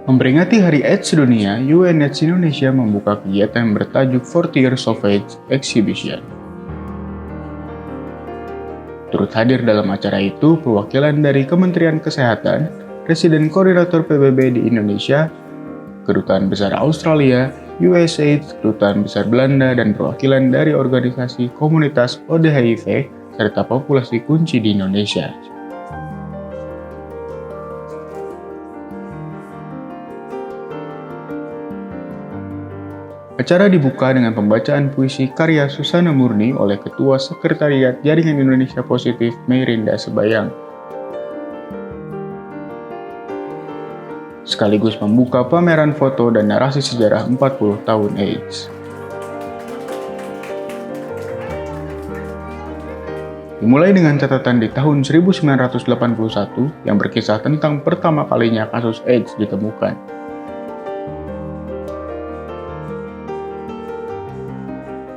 Memperingati Hari AIDS Sedunia, UNAIDS Indonesia membuka kegiatan yang bertajuk 40 Years of AIDS Exhibition. Turut hadir dalam acara itu perwakilan dari Kementerian Kesehatan, Presiden Koordinator PBB di Indonesia, Kedutaan Besar Australia, USAID, Kedutaan Besar Belanda, dan perwakilan dari organisasi komunitas ODHIV, serta populasi kunci di Indonesia. Acara dibuka dengan pembacaan puisi karya Susana Murni oleh Ketua Sekretariat Jaringan Indonesia Positif Meirinda Sebayang. Sekaligus membuka pameran foto dan narasi sejarah 40 tahun AIDS. Dimulai dengan catatan di tahun 1981 yang berkisah tentang pertama kalinya kasus AIDS ditemukan.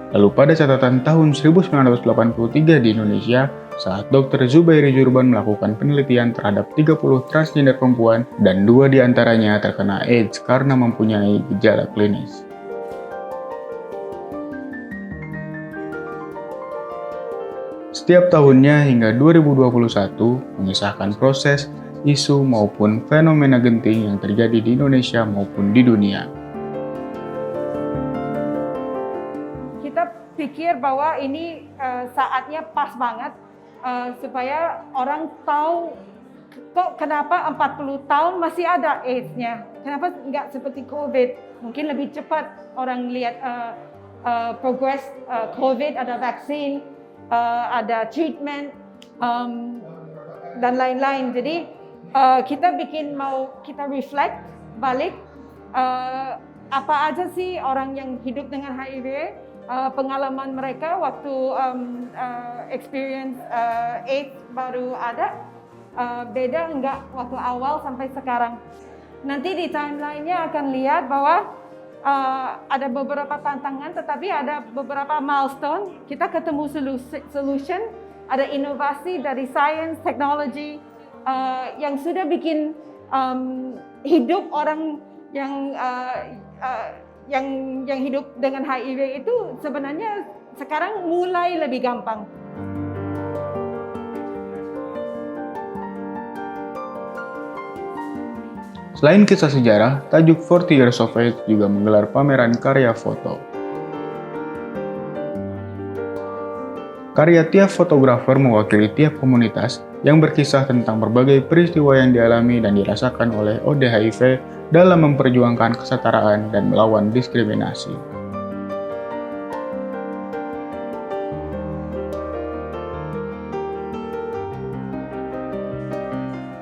Lalu pada catatan tahun 1983 di Indonesia, saat Dr. Zubairi Jurban melakukan penelitian terhadap 30 transgender perempuan dan 2 diantaranya terkena AIDS karena mempunyai gejala klinis. Setiap tahunnya hingga 2021 mengisahkan proses, isu maupun fenomena genting yang terjadi di Indonesia maupun di dunia. Pikir bahwa ini saatnya pas banget supaya orang tahu kok kenapa 40 tahun masih ada AIDS-nya. Kenapa nggak seperti COVID? Mungkin lebih cepat orang lihat progress COVID, ada vaksin, ada treatment, dan lain-lain. Jadi kita kita reflect balik apa aja sih orang yang hidup dengan HIV, pengalaman mereka waktu experience AIDS baru ada, beda enggak waktu awal sampai sekarang. Nanti di timeline-nya akan lihat bahwa ada beberapa tantangan, tetapi ada beberapa milestone. Kita ketemu solution, ada inovasi dari science, technology yang sudah bikin hidup orang yang hidup dengan HIV itu sebenarnya sekarang mulai lebih gampang. Selain kisah sejarah, tajuk 40 Years of AIDS juga menggelar pameran karya foto. Karya tiap fotografer mewakili tiap komunitas yang berkisah tentang berbagai peristiwa yang dialami dan dirasakan oleh ODHIV dalam memperjuangkan kesetaraan dan melawan diskriminasi.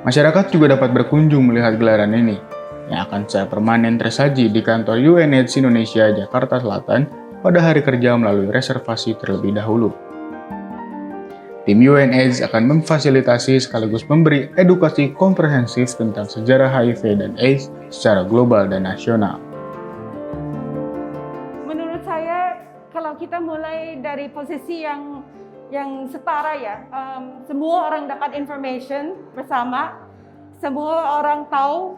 Masyarakat juga dapat berkunjung melihat gelaran ini, yang akan secara permanen tersaji di kantor UNAIDS Indonesia Jakarta Selatan pada hari kerja melalui reservasi terlebih dahulu. Tim UNAIDS akan memfasilitasi sekaligus memberi edukasi komprehensif tentang sejarah HIV dan AIDS secara global dan nasional. Menurut saya, kalau kita mulai dari posisi yang setara ya, semua orang dapat information bersama, semua orang tahu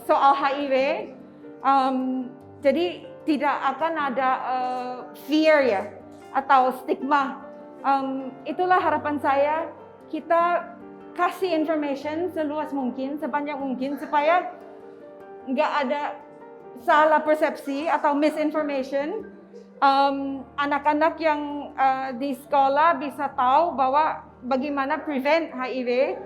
soal HIV, jadi tidak akan ada fear ya atau stigma. Itulah harapan saya, kita kasih information seluas mungkin, sebanyak mungkin, supaya nggak ada salah persepsi atau misinformation. Anak-anak yang di sekolah bisa tahu bahwa bagaimana prevent HIV.